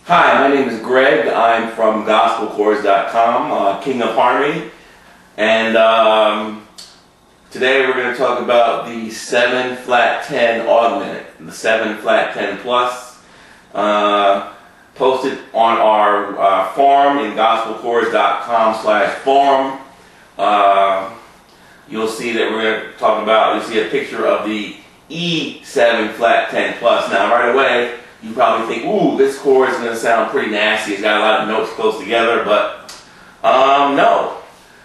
Hi, my name is Greg. I'm from gospelchords.com, King of Harmony, and today we're going to talk about the 7 flat 10 augment, the 7 flat 10 plus, posted on our forum in gospelchords.com/forum. You'll see that we're going to talk about, you'll see a picture of the E7 flat 10 plus. Now right away, you probably think, ooh, this chord is going to sound pretty nasty. It's got a lot of notes close together, but no.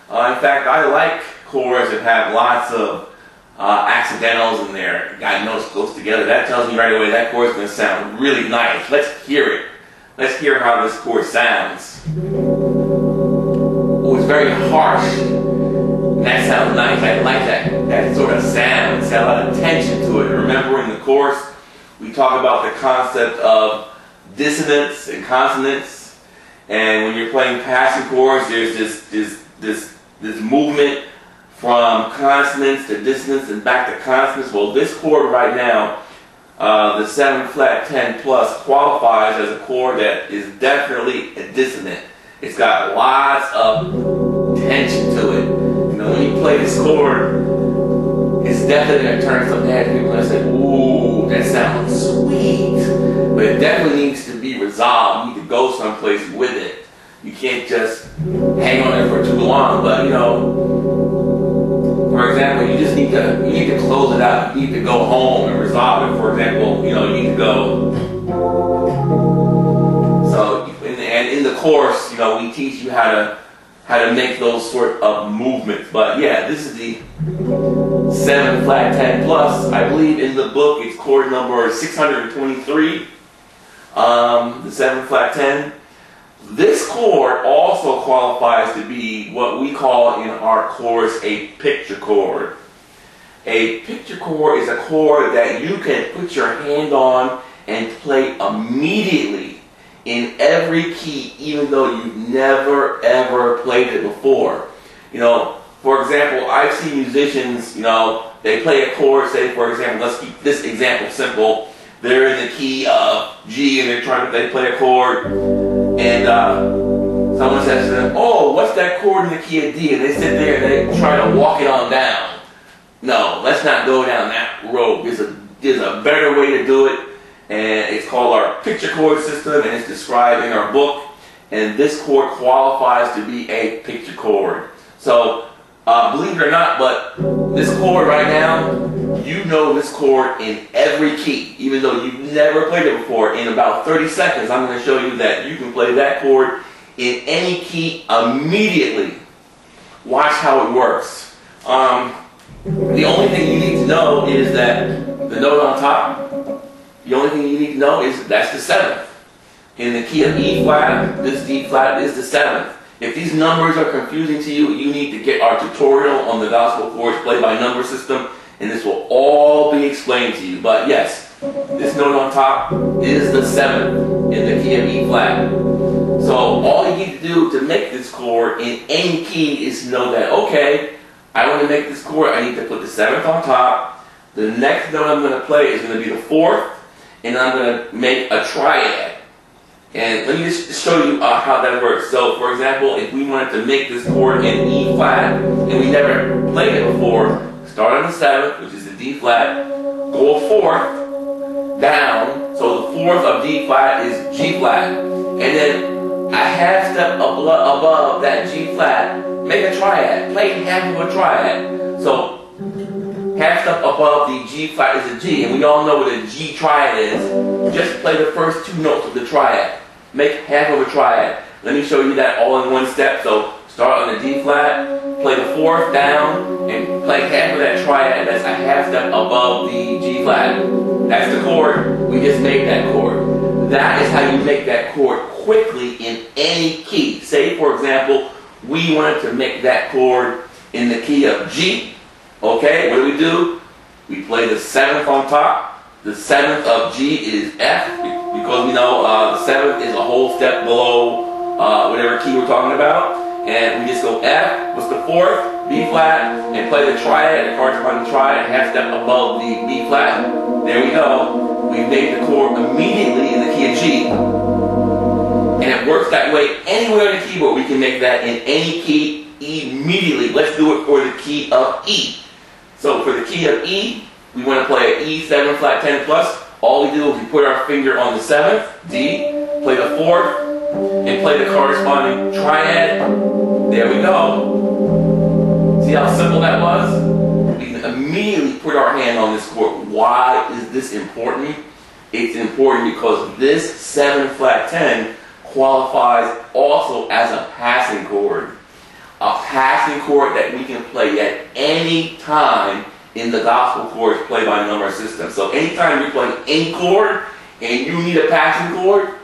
In fact, I like chords that have lots of accidentals in there, got notes close together. That tells me right away that chord is going to sound really nice. Let's hear it. Let's hear how this chord sounds. Oh, it's very harsh. That sounds nice. I like that sort of sound. It's got a lot of tension to it. Remember in the course, we talk about the concept of dissonance and consonance, and when you're playing passing chords, there's this movement from consonance to dissonance and back to consonance. Well, this chord right now, the 7 flat 10 plus, qualifies as a chord that is definitely a dissonant. It's got lots of tension to it. You know, when you play this chord, it's definitely going to turn some heads. People are going to say, ooh, that sounds sweet. But it definitely needs to be resolved. You need to go someplace with it. You can't just hang on it for too long. But, you know, for example, you just need to close it out. You need to go home and resolve it. For example, you know, you need to go. So, and in the course, you know, we teach you how to make those sort of movements. But yeah, this is the 7 flat 10 plus. I believe in the book it's chord number 623, the 7 flat 10. This chord also qualifies to be what we call in our course a picture chord. A picture chord is a chord that you can put your hand on and play immediately in every key, even though you've never ever played it before. You know, for example, I've seen musicians, you know, they play a chord, say for example, let's keep this example simple. They're in the key of G and they play a chord, and someone says to them, oh, what's that chord in the key of D? And they sit there and they try to walk it on down. No, let's not go down that road. There's a better way to do it, and it's called our picture chord system, and it's described in our book, and this chord qualifies to be a picture chord. So, believe it or not, but this chord right now, you know this chord in every key, even though you've never played it before. In about 30 seconds, I'm going to show you that you can play that chord in any key immediately. Watch how it works. The only thing you need to know is that the note on top, the only thing you need to know is that's the 7th. In the key of E flat, this D flat is the 7th. If these numbers are confusing to you, you need to get our tutorial on the Gospel Chords play-by-number system, and this will all be explained to you. But yes, this note on top is the 7th in the key of E flat. So all you need to do to make this chord in any key is to know that, okay, I want to make this chord, I need to put the 7th on top. The next note I'm going to play is going to be the 4th, and I'm going to make a triad. And let me just show you how that works. So, for example, if we wanted to make this chord in E flat, and we never played it before, start on the 7th, which is the D flat, go a 4th, down, so the 4th of D flat is G flat, and then a half step above that G flat, make a triad, play half of a triad. So, half step above the G flat is a G, and we all know what a G triad is. Just play the first 2 notes of the triad. Make half of a triad. Let me show you that all in one step. So start on the D flat, play the 4th down, and play half of that triad. That's a half step above the G flat. That's the chord. We just made that chord. That is how you make that chord quickly in any key. Say, for example, we wanted to make that chord in the key of G. Okay, what do? We play the 7th on top. The 7th of G is F, because we know the 7th is a whole step below whatever key we're talking about. And we just go F, what's the 4th? B flat, and play the triad, the corresponding triad, half step above the B flat. There we go. We made the chord immediately in the key of G. chords. That way, anywhere on the keyboard, we can make that in any key immediately. Let's do it for the key of E. So for the key of E, we want to play an E 7 flat 10 plus. All we do is we put our finger on the 7th, D, play the 4th, and play the corresponding triad. There we go. See how simple that was? We can immediately put our hand on this chord. Why is this important? It's important because this 7 flat 10 qualifies also as a passing chord. A passing chord that we can play at any time in the gospel chords play by number system. So anytime you play any chord and you need a passing chord,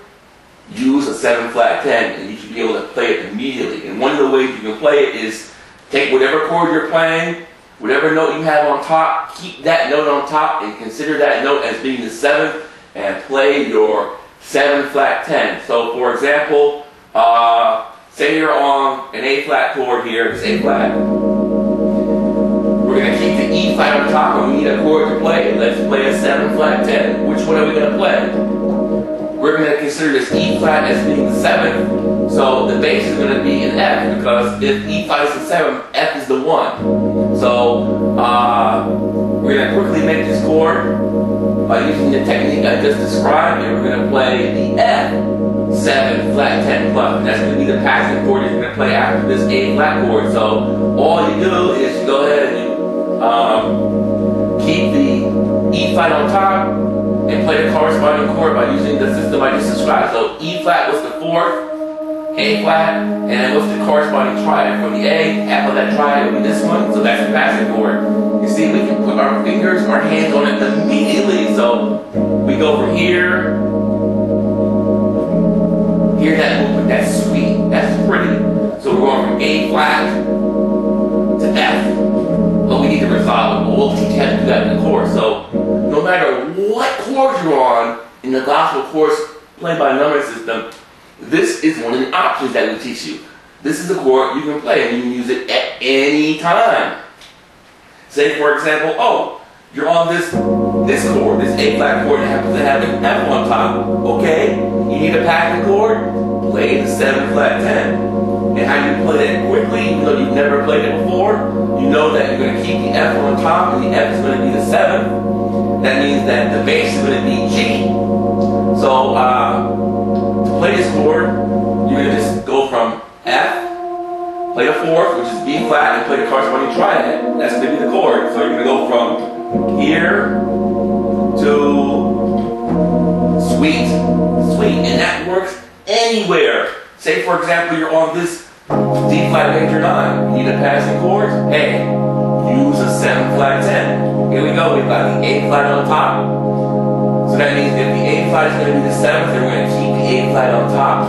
use a 7 flat 10 and you should be able to play it immediately. And one of the ways you can play it is take whatever chord you're playing, whatever note you have on top, keep that note on top and consider that note as being the 7th and play your 7 flat 10. So for example, say you're on an A flat chord here, it's A flat. We're going to keep the E flat on top and we need a chord to play. Let's play a 7 flat 10. Which one are we going to play? We're going to consider this E flat as being the 7th. So the bass is going to be in F because if E flat is the 7th, F is the 1. So we're going to quickly make this chord by using the technique I just described, and we're going to play the F 7 flat 10 plus. And that's going to be the passing chord you're going to play after this A flat chord. So all you do is you go ahead and you keep the E flat on top and play the corresponding chord by using the system I just described. So E flat was the 4th, A flat, and what's the corresponding triad? For the A, half of that triad will be this one, so that's the passing chord. You see, we can put our fingers, our hands on it immediately. So we go from here, hear that movement, that's sweet, that's pretty. So we're going from A flat to F. But we need to resolve it. But we'll teach you how to do that in the course. So no matter what chord you're on in the gospel course played by numbering system, this is one of the options that we teach you. This is a chord you can play and you can use it at any time. Say for example, oh, you're on this chord, this A flat chord that happens to have an F on top. Okay, you need a passing chord, play the 7 flat 10. And how you play that quickly, even though you've never played it before, you know that you're going to keep the F on top and the F is going to be the 7th. That means that the bass is going to be G. So to play this chord, you're going to just go from F, play the 4th, which is B flat, and play the corresponding triad. That's going to be the chord. So you're going to go from here to sweet, and that works anywhere. Say for example you're on this D flat major 9, you need a passing chord, hey, use a 7 flat 10. Here we go, we've got the A flat on top. So that means if the A flat is going to be the 7th, then we're going to keep the A flat on top.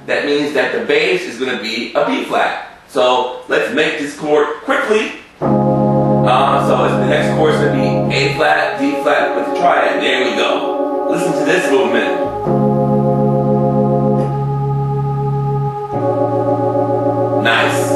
That means that the bass is going to be a B flat. So let's make this chord quickly. So the next chord is going to be A flat, D flat with the triad. There we go. Listen to this movement. Nice.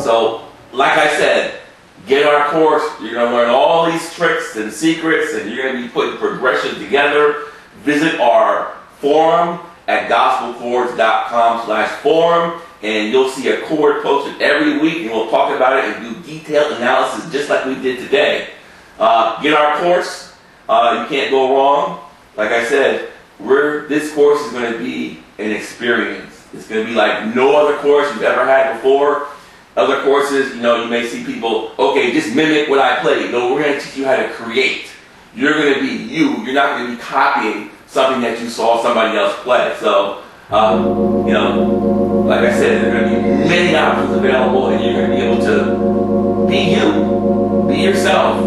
So, like I said, get our course. You're going to learn all these tricks and secrets, and you're going to be putting progression together. Visit our forum at gospelchords.com/forum, and you'll see a chord posted every week, and we'll talk about it and do detailed analysis just like we did today. Get our course. You can't go wrong. Like I said, this course is going to be an experience. It's going to be like no other course you've ever had before. Other courses, you know, you may see people, okay, just mimic what I played. No, we're going to teach you how to create. You're going to be you. You're not going to be copying something that you saw somebody else play. So, you know, like I said, there are going to be many options available, and you're going to be able to be you. Be yourself.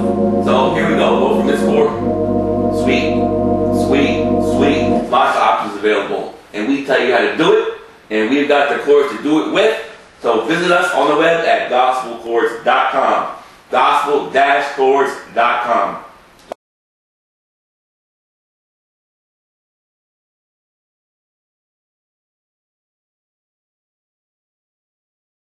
So here we go. Go from this chord. Sweet, sweet, sweet. Lots of options available. And we tell you how to do it. And we've got the chords to do it with. So visit us on the web at gospelchords.com. Gospel-chords.com.